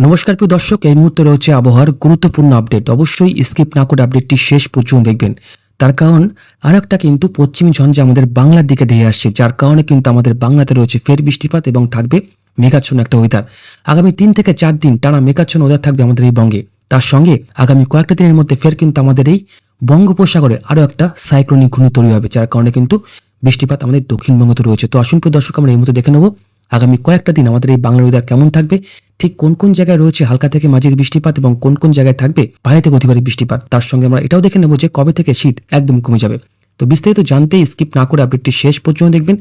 নমস্কার প্রিয় দর্শক, এই মুহূর্তে রয়েছে আবহাওয়ার গুরুত্বপূর্ণ আপডেট। অবশ্যই স্কিপ না করে আপডেটটি শেষ পর্যন্ত দেখবেন। তার কারণ আর একটা কিন্তু পশ্চিমী ঝঞ্ঝা আমাদের বাংলার দিকে ধেয়ে আসছে, যার কারণে কিন্তু আমাদের বাংলাতে রয়েছে ফের বৃষ্টিপাত এবং থাকবে মেঘাচ্ছন্ন একটা ওয়েদার। আগামী 3 থেকে 4 দিন টানা মেঘাচ্ছন্ন ওয়েদার থাকবে আমাদের এই বঙ্গে। তার সঙ্গে আগামী কয়েকটা দিনের মধ্যে ফের কিন্তু আমাদের এই বঙ্গোপসাগরে আরও একটা সাইক্লোনিক ঘূর্ণি তৈরি হবে, যার কারণে কিন্তু বৃষ্টিপাত আমাদের দক্ষিণবঙ্গতে রয়েছে। তো আসুন প্রিয় দর্শক, আমরা এই মুহূর্তে দেখে নেব আগামী কয়েকটা দিন আমাদের এই বাংলার ওয়েদার কেমন থাকবে, ঠিক কোন কোন জায়গায় রয়েছে হালকা থেকে মাঝারি বৃষ্টিপাত এবং কোন কোন জায়গায় থাকবে ভারী থেকে অতি ভারী বৃষ্টিপাত। তার সঙ্গে আমরা এটাও দেখে নেব যে কবে থেকে শীত একদম কমে যাবে। তো বিস্তারিত জানতে স্কিপ না করে আপডেটটি শেষ পর্যন্ত দেখবেন।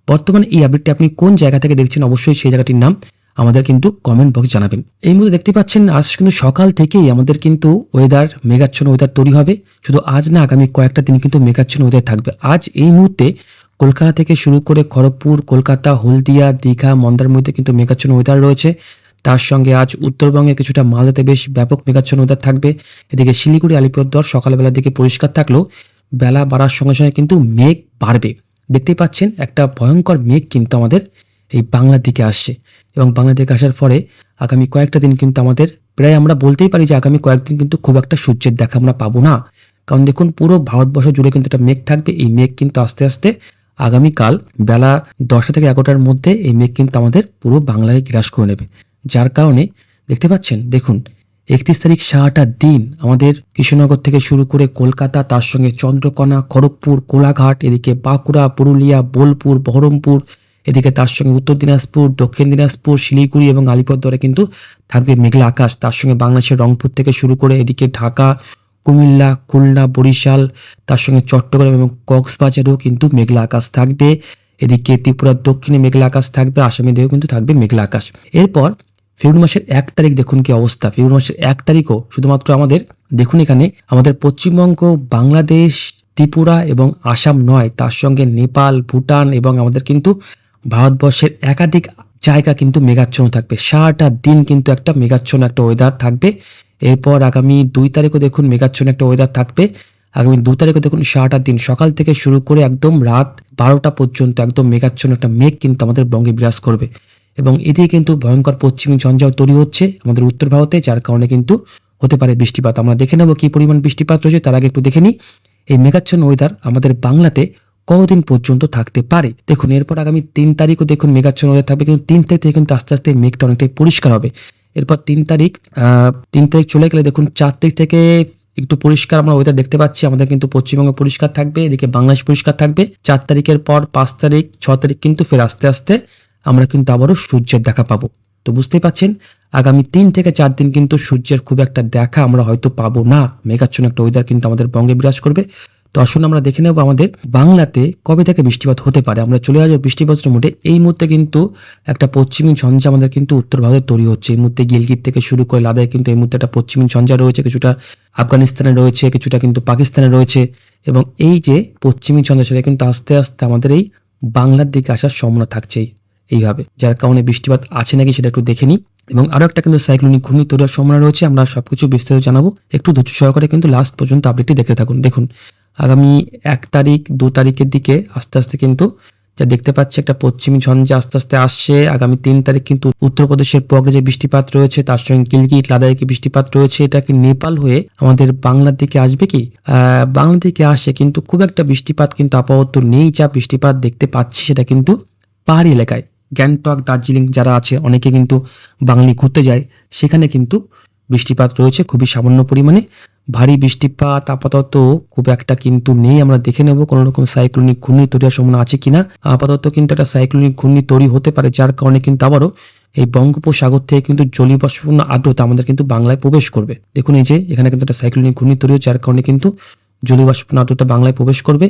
বর্তমানে এই আপডেটটি আপনি কোন জায়গা থেকে দেখছেন, অবশ্যই সেই জায়গাটির নাম আমাদের কিন্তু কমেন্ট বক্সে জানাবেন। এই মুহূর্তে দেখতে পাচ্ছেন আজ কিন্তু সকাল থেকেই আমাদের কিন্তু ওয়েদার মেঘাচ্ছন্ন ওয়েদার তৈরি হবে। শুধু আজ না, আগামী কয়েকটা দিন কিন্তু মেঘাচ্ছন্ন ওয়েদার থাকবে। আজ এই মুহূর্তে কলকাতা থেকে শুরু করে খড়গপুর, কলকাতা, হলদিয়া, দীঘা, মন্দারমণিতে কিন্তু মেঘাচ্ছন্ন ওয়েদার রয়েছে। তার সঙ্গে আজ উত্তরবঙ্গে কিছুটা মালদাতে বেশ ব্যাপক মেঘাচ্ছন্ন ওয়েদার থাকবে। এদিকে শিলিগুড়ি, আলিপুরদুয়ার সকালবেলার দিকে পরিষ্কার থাকলেও বেলা বাড়ার সঙ্গে সঙ্গে কিন্তু মেঘ বাড়বে। দেখতেই পাচ্ছেন একটা ভয়ঙ্কর মেঘ কিন্তু আমাদের এই বাংলার দিকে আসছে, এবং বাংলার দিকে আসার পরে আগামী কয়েকটা দিন কিন্তু আমাদের প্রায় আমরা বলতেই পারি যে আগামী কয়েকদিন কিন্তু খুব একটা সূর্যের দেখা আমরা পাবো না। কারণ দেখুন, পুরো ভারতবর্ষ জুড়ে কিন্তু একটা মেঘ থাকবে। এই মেঘ কিন্তু আস্তে আস্তে আগামীকাল বেলা 10টা থেকে 11টার মধ্যে এই মেঘ কিন্তু আমাদের পুরো বাংলায় গ্রাস করে নেবে। যার কারণে দেখতে পাচ্ছেন, দেখুন 31 তারিখ সারাটা দিন আমাদের কৃষ্ণনগর থেকে শুরু করে কলকাতা, তার সঙ্গে চন্দ্রকোনা, খড়গপুর, কোলাঘাট, এদিকে বাঁকুড়া, পুরুলিয়া, বোলপুর, বহরমপুর, এদিকে তার সঙ্গে উত্তর দিনাজপুর, দক্ষিণ দিনাজপুর, শিলিগুড়ি এবং আলিপুরদুয়ারে কিন্তু থাকবে মেঘলা আকাশ। তার সঙ্গে বাংলাদেশের রংপুর থেকে শুরু করে এদিকে ঢাকা, কুমিল্লা, খুলনা, বরিশাল, তার সঙ্গে চট্টগ্রাম এবং কক্সবাজারেও কিন্তু মেঘলা আকাশ থাকবে। এদিকে ত্রিপুরার দক্ষিণে মেঘলা আকাশ থাকবে, আসামের দিকেও কিন্তু থাকবে মেঘলা আকাশ। এরপর ফেব্রুয়ারি মাসের 1 তারিখ দেখুন কি অবস্থা। ফেব্রুয়ারি মাসের 1 তারিখও শুধুমাত্র আমাদের দেখুন এখানে আমাদের পশ্চিমবঙ্গ, বাংলাদেশ, ত্রিপুরা এবং আসাম নয়, তার সঙ্গে নেপাল, ভুটান এবং আমাদের কিন্তু ভারতবর্ষের একাধিক জায়গা কিন্তু মেঘাচ্ছন্ন থাকবে। সারাটা দিন কিন্তু একটা মেঘাচ্ছন্ন একটা ওয়েদার থাকবে। এরপর আগামী 2 তারিখও দেখুন মেঘাচ্ছন্ন একটা ওয়েদার থাকবে। আগামী 2 তারিখও দেখুন সারাটা দিন সকাল থেকে শুরু করে একদম রাত 12টা পর্যন্ত একদম মেঘাচ্ছন্ন একটা মেঘ কিন্তু আমাদের বঙ্গে বিরাজ করবে। এবং এদিকে কিন্তু ভয়ঙ্কর পশ্চিমী ঝঞ্ঝাও তৈরি হচ্ছে আমাদের উত্তর ভারতে, যার কারণে কিন্তু হতে পারে বৃষ্টিপাত। আমরা দেখে নেব কি পরিমাণ বৃষ্টিপাত রয়েছে। তার আগে একটু দেখে নিই এই মেঘাচ্ছন্ন ওয়েদার আমাদের বাংলাতে কতদিন পর্যন্ত থাকতে পারে। দেখুন এরপর আগামী 3 তারিখও দেখুন মেঘাচ্ছন্ন ওয়েদার থাকবে, কিন্তু 3 তারিখ থেকে কিন্তু আস্তে আস্তে মেঘটা অনেকটাই পরিষ্কার হবে। এরপর 3 তারিখ চলে গেলে দেখুন 4 তারিখ থেকে একটু পরিষ্কার আমরা ওয়েদার দেখতে পাচ্ছি। আমাদের কিন্তু পশ্চিমবঙ্গ পরিষ্কার থাকবে, এদিকে বাংলাদেশ পরিষ্কার থাকবে। 4 তারিখের পর 5 তারিখ, 6 তারিখ কিন্তু ফের আস্তে আস্তে আমরা কিন্তু আবারও সূর্যের দেখা পাবো। তো বুঝতেই পাচ্ছেন আগামী 3 থেকে 4 দিন কিন্তু সূর্যের খুব একটা দেখা আমরা হয়তো পাবো না। মেঘাচ্ছন্ন একটা ওয়েদার কিন্তু আমাদের বঙ্গে বিরাজ করবে। তো আসুন আমরা দেখে নেব আমাদের বাংলাতে কবে থেকে বৃষ্টিপাত হতে পারে। আমরা চলে আসবো বৃষ্টিপাতের মোডে। এই মুহূর্তে কিন্তু একটা পশ্চিমী ঝঞ্ঝা আমাদের কিন্তু উত্তর ভারতে তৈরি হচ্ছে। এই মুহূর্তে গিলগিট থেকে শুরু করে লাদাখে কিন্তু এই মুহূর্তে একটা পশ্চিমী ঝঞ্ঝা রয়েছে, কিছুটা আফগানিস্তানে রয়েছে, কিছুটা কিন্তু পাকিস্তানে রয়েছে। এবং এই যে পশ্চিমী ঝঞ্ঝা সেটা কিন্তু আস্তে আস্তে আমাদের এই বাংলার দিকে আসার সম্ভাবনা থাকছে এইভাবে, যার কারণে বৃষ্টিপাত আছে নাকি সেটা একটু দেখে নিই। এবং আরো একটা কিন্তু সাইক্লোনিক ঘূর্ণি তৈরি হওয়ার সম্ভাবনা রয়েছে। আমরা সবকিছু বিস্তারিত জানাবো, একটু ধৈর্য সহকারে কিন্তু লাস্ট পর্যন্ত আপডেটটি দেখতে থাকুন। দেখুন আগামী 1 তারিখ 2 তারিখের দিকে আস্তে আস্তে কিন্তু যা দেখতে পাচ্ছি একটা পশ্চিমী ঝঞ্ঝা আস্তে আস্তে আসছে। আগামী 3 তারিখ কিন্তু উত্তরপ্রদেশের পগড়ে যে বৃষ্টিপাত রয়েছে, তার সঙ্গে গিলগিট, লাদাখে বৃষ্টিপাত রয়েছে। এটা কি নেপাল হয়ে আমাদের বাংলার দিকে আসবে কি? বাংলার দিকে আসে, কিন্তু খুব একটা বৃষ্টিপাত কিন্তু আপাতত নেই। যা বৃষ্টিপাত দেখতে পাচ্ছি সেটা কিন্তু পাহাড়ি এলাকায়, গ্যাংটক, দার্জিলিং যারা আছে অনেকে কিন্তু বাঙালি ঘুরতে যায়, সেখানে কিন্তু বৃষ্টিপাত রয়েছে খুবই সামান্য পরিমাণে। ভারী বৃষ্টিপাত আপাতত খুব একটা কিন্তু নেই। আমরা দেখে নেব কোনো রকম সাইক্লোনিক ঘূর্ণি তৈরি হওয়ার সম্ভাবনা আছে কিনা। আপাতত কিন্তু একটা সাইক্লোনিক ঘূর্ণি তৈরি হতে পারে, যার কারণে কিন্তু আবারও এই বঙ্গোপসাগর থেকে কিন্তু জলীয়বাষ্পপূর্ণ আর্দ্রতা আমাদের কিন্তু বাংলায় প্রবেশ করবে। দেখুন এই যে এখানে কিন্তু একটা সাইক্লোনিক ঘূর্ণি তৈরি হচ্ছে, যার কারণে কিন্তু জলীয়বাষ্পপূর্ণ আর্দ্রতা বাংলায় প্রবেশ করবে।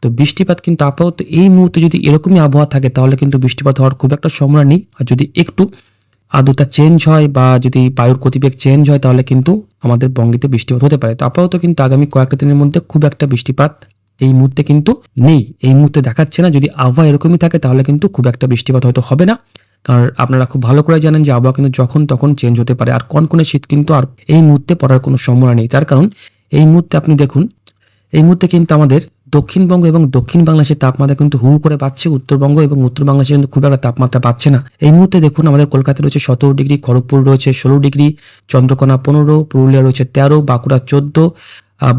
তো বৃষ্টিপাত কিন্তু আপাতত এই মুহূর্তে যদি এরকমই আবহাওয়া থাকে তাহলে কিন্তু বৃষ্টিপাত হওয়ার খুব একটা সম্ভাবনা নেই। আর যদি একটু আর্দ্রতা চেঞ্জ হয় বা যদি বায়ুর গতিবেগ চেঞ্জ হয় তাহলে কিন্তু আমাদের বঙ্গেতে বৃষ্টিপাত হতে পারে। তো আপাতত কিন্তু আগামী কয়েকটা দিনের মধ্যে খুব একটা বৃষ্টিপাত এই মুহূর্তে কিন্তু নেই, এই মুহূর্তে দেখাচ্ছে না। যদি আবহাওয়া এরকমই থাকে তাহলে কিন্তু খুব একটা বৃষ্টিপাত হয়তো হবে না। কারণ আপনারা খুব ভালো করে জানেন যে আবহাওয়া কিন্তু যখন তখন চেঞ্জ হতে পারে। আর কনকনে শীত কিন্তু আর এই মুহূর্তে পড়ার কোনো সম্ভাবনা নেই। তার কারণ এই মুহূর্তে আপনি দেখুন, এই মুহূর্তে কিন্তু আমাদের দক্ষিণবঙ্গ এবং দক্ষিণ বাংলাদেশের তাপমাত্রা কিন্তু হু করে বাড়ছে, উত্তরবঙ্গ এবং উত্তর বাংলাদেশে কিন্তু খুব একটা তাপমাত্রা বাড়ছে না। এই মুহূর্তে দেখুন আমাদের কলকাতা রয়েছে 17 ডিগ্রি, খড়গপুর রয়েছে 16 ডিগ্রি, চন্দ্রকোনা 15, পুরুলিয়া রয়েছে 13, বাঁকুড়া 14,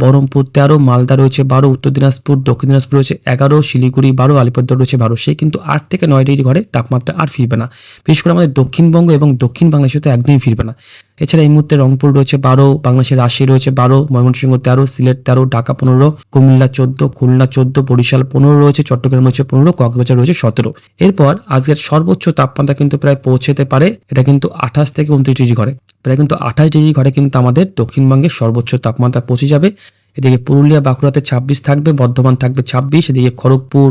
বহরমপুর 13, মালদা রয়েছে 12, উত্তর দিনাজপুর দক্ষিণ দিনাজপুর রয়েছে 11, শিলিগুড়ি 12, আলিপুরদুয়ার রয়েছে 12। সেই কিন্তু 8 থেকে 9 ডিগ্রি ঘরে তাপমাত্রা আর ফিরবে না। বিশেষ করে আমাদের দক্ষিণবঙ্গ এবং দক্ষিণ বাংলাদেশে তো একদমই ফিরবে না। এছাড়া এই মুহূর্তে রংপুর রয়েছে 12, বাংলাদেশের রাজশাহী রয়েছে 12, ময়মনসিংহ 13, সিলেট 13, ঢাকা 15, কুমিল্লা 14, খুলনা 14, বরিশাল 15 রয়েছে, চট্টগ্রাম রয়েছে 15, কক্সবাজার রয়েছে 17। এরপর আজকের সর্বোচ্চ তাপমাত্রা কিন্তু প্রায় পৌঁছতে পারে, এটা কিন্তু 28 থেকে 29 ডিগ্রি ঘরে, প্রায় কিন্তু 28 ডিগ্রি ঘরে কিন্তু আমাদের দক্ষিণবঙ্গের সর্বোচ্চ তাপমাত্রা পৌঁছে যাবে। এদিকে পুরুলিয়া বাঁকুড়াতে 26 থাকবে, বর্ধমান থাকবে 26, এদিকে খড়গপুর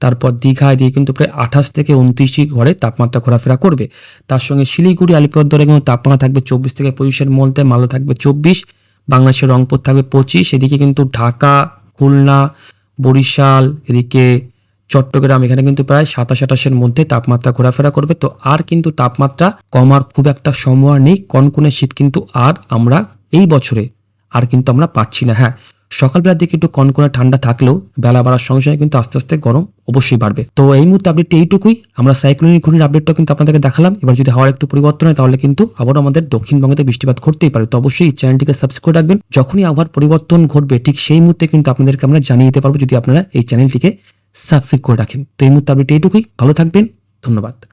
তারপর দীঘা এদিকে কিন্তু প্রায় 28 থেকে 29 ডিগ্রি ঘরে তাপমাত্রা ঘোরাফেরা করবে। তার সঙ্গে শিলিগুড়ি আলিপুরদুয়ারে কিন্তু তাপমাত্রা থাকবে 24 থেকে 25-এর মধ্যে, মালদা থাকবে 24, বাংলাদেশের রংপুর থাকবে 25, এদিকে কিন্তু ঢাকা, খুলনা, বরিশাল, এদিকে চট্টগ্রাম এখানে কিন্তু প্রায় 27-28-এর মধ্যে তাপমাত্রা ঘোরাফেরা করবে। তো আর কিন্তু তাপমাত্রা কমার খুব একটা সম্ভাবনা নেই, কনকনে শীত কিন্তু আর আমরা এই বছরে আর কিন্তু আমরা পাচ্ছি না। হ্যাঁ, সকালবেলার দিকে একটু কনকনে ঠান্ডা থাকলেও বেলা বাড়ার সঙ্গে সঙ্গে কিন্তু আস্তে আস্তে গরম অবশ্যই বাড়বে। তো এই মুহূর্তে আপডেটটি এইটুকুই। আমরা সাইক্লোনিক ঘূর্ণির আপডেটটা কিন্তু আপনাদেরকে দেখালাম। এবার যদি হাওয়ার একটু পরিবর্তন হয় তাহলে কিন্তু আবারও আমাদের দক্ষিণবঙ্গতে বৃষ্টিপাত ঘটতেই পারে। তো অবশ্যই চ্যানেলটিকে সাবস্ক্রাইব করে রাখবেন। যখনই আবহাওয়ার পরিবর্তন ঘটবে ঠিক সেই মুহূর্তে কিন্তু আপনাদেরকে আমরা জানিয়ে দিতে পারবো, যদি আপনারা এই চ্যানেলটিকে সাবস্ক্রাইব করে রাখেন। তো এই মুহূর্তে আপডেট এইটুকুই। ভালো থাকবেন, ধন্যবাদ।